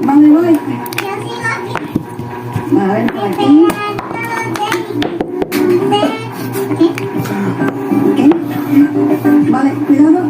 Vale, voy. A ver, por aquí. ¿Qué? Vale, cuidado.